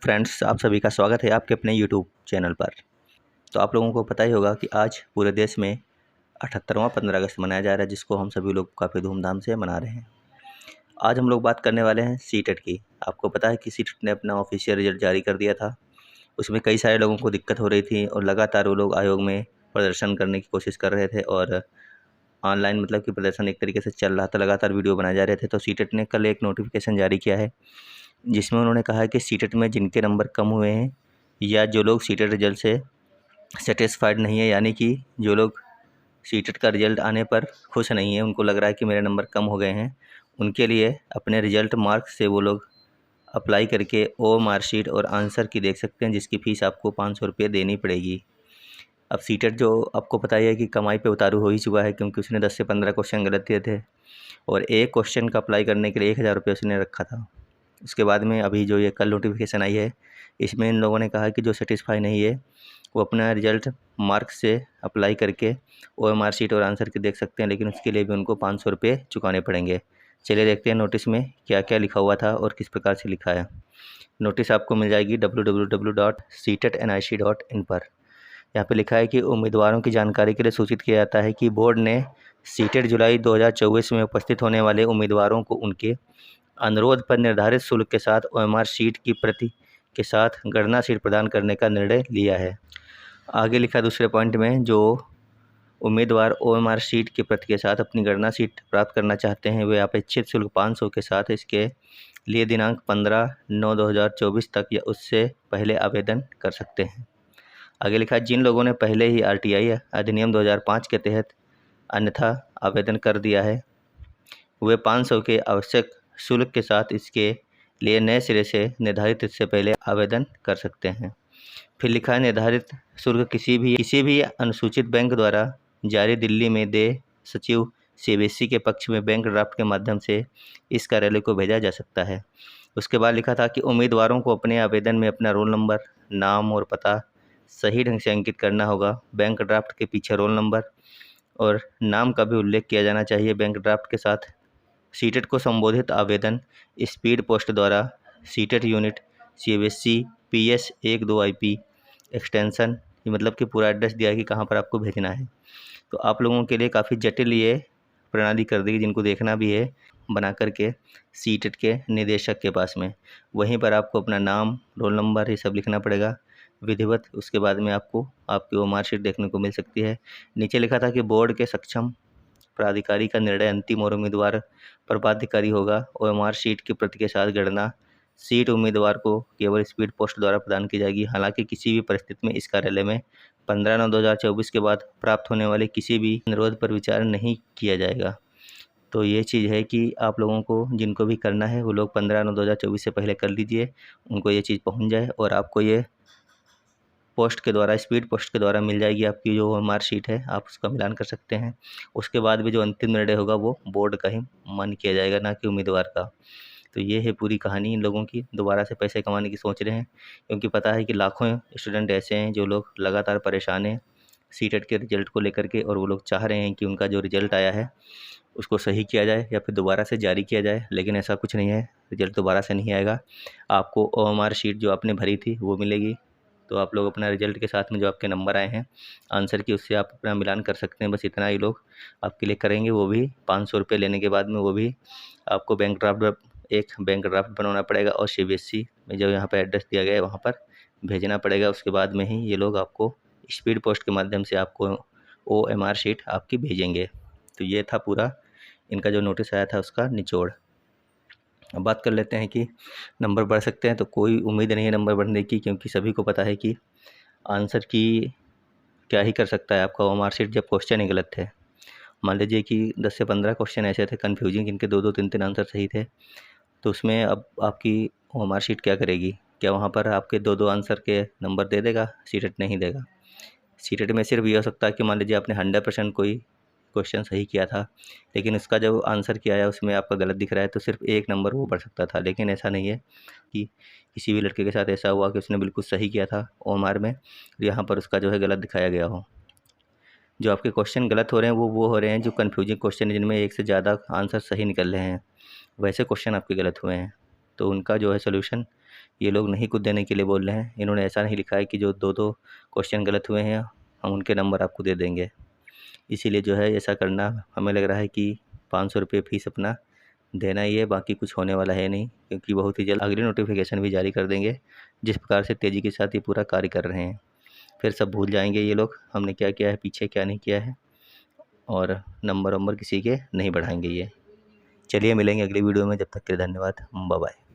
Friends, आप सभी का स्वागत है आपके अपने यूट्यूब चैनल पर। तो आप लोगों को पता ही होगा कि आज पूरे देश में 78वां 15 अगस्त मनाया जा रहा है, जिसको हम सभी लोग काफ़ी धूमधाम से मना रहे हैं। आज हम लोग बात करने वाले हैं सीटेट की। आपको पता है कि सीटेट ने अपना ऑफिशियल रिजल्ट जारी कर दिया था। उसमें कई सारे लोगों को दिक्कत हो रही थी और लगातार वो लोग आयोग में प्रदर्शन करने की कोशिश कर रहे थे और ऑनलाइन मतलब कि प्रदर्शन एक तरीके से चल रहा था, लगातार वीडियो बनाए जा रहे थे। तो सीटेट ने कल एक नोटिफिकेशन जारी किया है, जिसमें उन्होंने कहा है कि सीटेट में जिनके नंबर कम हुए हैं या जो लोग सीटेट रिजल्ट से सेटिस्फाइड नहीं है, यानी कि जो लोग सीटेट का रिजल्ट आने पर खुश नहीं है, उनको लग रहा है कि मेरे नंबर कम हो गए हैं, उनके लिए अपने रिजल्ट मार्क्स से वो लोग अप्लाई करके ओ मार्कशीट और आंसर की देख सकते हैं, जिसकी फ़ीस आपको 500 रुपये देनी पड़ेगी। अब सीटेट जो आपको पता ही है कि कमाई पे उतारू हो ही चुका है, क्योंकि उसने 10 से 15 क्वेश्चन गलत दिए थे और एक क्वेश्चन का अप्लाई करने के लिए 1000 रुपये उसने रखा था। उसके बाद में अभी जो ये कल नोटिफिकेशन आई है, इसमें इन लोगों ने कहा कि जो सेटिस्फाई नहीं है वो अपना रिजल्ट मार्क्स से अप्लाई करके ओएमआर शीट और आंसर की देख सकते हैं, लेकिन उसके लिए भी उनको 500 रुपये चुकाने पड़ेंगे। चलिए देखते हैं नोटिस में क्या क्या लिखा हुआ था और किस प्रकार से लिखा है। नोटिस आपको मिल जाएगी www.ctetnic.in पर। यहाँ पे लिखा है कि उम्मीदवारों की जानकारी के लिए सूचित किया जाता है कि बोर्ड ने सीटेट जुलाई 2024 में उपस्थित होने वाले उम्मीदवारों को उनके अनुरोध पर निर्धारित शुल्क के साथ ओएमआर शीट की प्रति के साथ गणना शीट प्रदान करने का निर्णय लिया है। आगे लिखा दूसरे पॉइंट में, जो उम्मीदवार ओएमआर शीट की प्रति के साथ अपनी गणना शीट प्राप्त करना चाहते हैं, वे अपेक्षित शुल्क 500 के साथ इसके लिए दिनांक 15/9/2024 तक या उससे पहले आवेदन कर सकते हैं। आगे लिखा, जिन लोगों ने पहले ही आरटीआई अधिनियम 2005 के तहत अन्यथा आवेदन कर दिया है, वे 500 के आवश्यक शुल्क के साथ इसके लिए नए सिरे से निर्धारित इससे पहले आवेदन कर सकते हैं। फिर लिखा है, निर्धारित शुल्क किसी भी अनुसूचित बैंक द्वारा जारी दिल्ली में देय सचिव सीबीएसई के पक्ष में बैंक ड्राफ्ट के माध्यम से इस कार्यालय को भेजा जा सकता है। उसके बाद लिखा था कि उम्मीदवारों को अपने आवेदन में अपना रोल नंबर, नाम और पता सही ढंग से अंकित करना होगा। बैंक ड्राफ्ट के पीछे रोल नंबर और नाम का भी उल्लेख किया जाना चाहिए। बैंक ड्राफ्ट के साथ सीटेट को संबोधित आवेदन स्पीड पोस्ट द्वारा CTET unit CBSE PS 12 IP extension, ये मतलब कि पूरा एड्रेस दिया है कि कहाँ पर आपको भेजना है। तो आप लोगों के लिए काफ़ी जटिल ये प्रणाली कर देगी, जिनको देखना भी है बना करके सीटेट के निदेशक के पास में। वहीं पर आपको अपना नाम, रोल नंबर, ये सब लिखना पड़ेगा विधिवत। उसके बाद में आपको आपकी वो मार्कशीट देखने को मिल सकती है। नीचे लिखा था कि बोर्ड के सक्षम प्राधिकारी का निर्णय अंतिम और उम्मीदवार पर बाध्यकारी होगा। ओएमआर शीट की प्रति के साथ गणना सीट उम्मीदवार को केवल स्पीड पोस्ट द्वारा प्रदान की जाएगी। हालांकि किसी भी परिस्थिति में इस कार्यालय में 15/9/2024 के बाद प्राप्त होने वाले किसी भी अनुरोध पर विचार नहीं किया जाएगा। तो ये चीज़ है कि आप लोगों को जिनको भी करना है वो लोग 15/9/2024 से पहले कर लीजिए, उनको ये चीज़ पहुँच जाए और आपको ये पोस्ट के द्वारा, स्पीड पोस्ट के द्वारा मिल जाएगी। आपकी जो मार्कशीट है आप उसका मिलान कर सकते हैं। उसके बाद भी जो अंतिम निर्णय होगा वो बोर्ड का ही मान किया जाएगा, ना कि उम्मीदवार का। तो ये है पूरी कहानी इन लोगों की। दोबारा से पैसे कमाने की सोच रहे हैं, क्योंकि पता है कि लाखों स्टूडेंट ऐसे हैं जो लोग लगातार परेशान हैं सीटेट के रिजल्ट को लेकर के, और वो लोग चाह रहे हैं कि उनका जो रिजल्ट आया है उसको सही किया जाए या फिर दोबारा से जारी किया जाए। लेकिन ऐसा कुछ नहीं है, रिजल्ट दोबारा से नहीं आएगा। आपको ओएमआर शीट जो आपने भरी थी वो मिलेगी। तो आप लोग अपना रिजल्ट के साथ में जो आपके नंबर आए हैं आंसर की, उससे आप अपना मिलान कर सकते हैं। बस इतना ही लोग आपके लिए करेंगे, वो भी 500 रुपये लेने के बाद में। वो भी आपको एक बैंक ड्राफ्ट बनवाना पड़ेगा और सीबीएसई में जो यहाँ पर एड्रेस दिया गया है वहाँ पर भेजना पड़ेगा। उसके बाद में ही ये लोग आपको स्पीड पोस्ट के माध्यम से आपको ओएमआर शीट आपकी भेजेंगे। तो ये था पूरा इनका जो नोटिस आया था उसका निचोड़। अब बात कर लेते हैं कि नंबर बढ़ सकते हैं। तो कोई उम्मीद नहीं है नंबर बढ़ने की, क्योंकि सभी को पता है कि आंसर की क्या ही कर सकता है आपका वो मार्कशीट, जब क्वेश्चन ही गलत थे। मान लीजिए कि 10 से 15 क्वेश्चन ऐसे थे कन्फ्यूजिंग, जिनके 2-2, 3-3 आंसर सही थे। तो उसमें अब आपकी वो मार्कशीट क्या करेगी? क्या वहाँ पर आपके 2-2 आंसर के नंबर दे देगा? सीटेट नहीं देगा। सीटेट में सिर्फ ये हो सकता है कि मान लीजिए आपने 100% कोई क्वेश्चन सही किया था, लेकिन उसका जो आंसर किया है उसमें आपका गलत दिख रहा है, तो सिर्फ एक नंबर वो बढ़ सकता था। लेकिन ऐसा नहीं है कि किसी भी लड़के के साथ ऐसा हुआ कि उसने बिल्कुल सही किया था ओएमआर में, यहाँ पर उसका जो है गलत दिखाया गया हो। जो आपके क्वेश्चन गलत हो रहे हैं वो हो रहे हैं जो कन्फ्यूजिंग क्वेश्चन है, जिनमें एक से ज़्यादा आंसर सही निकल रहे हैं, वैसे क्वेश्चन आपके गलत हुए हैं। तो उनका जो है सोल्यूशन ये लोग नहीं कुछ देने के लिए बोल रहे हैं। इन्होंने ऐसा नहीं लिखा है कि जो 2-2 क्वेश्चन गलत हुए हैं हम उनके नंबर आपको दे देंगे। इसीलिए जो है ऐसा करना हमें लग रहा है कि 500 रुपये फ़ीस अपना देना ही है, बाकी कुछ होने वाला है नहीं, क्योंकि बहुत ही जल्द अगली नोटिफिकेशन भी जारी कर देंगे। जिस प्रकार से तेज़ी के साथ ये पूरा कार्य कर रहे हैं, फिर सब भूल जाएंगे ये लोग हमने क्या किया है, पीछे क्या नहीं किया है, और नंबर वंबर किसी के नहीं बढ़ाएंगे ये। चलिए मिलेंगे अगली वीडियो में, जब तक के लिए धन्यवाद, बाय बाय।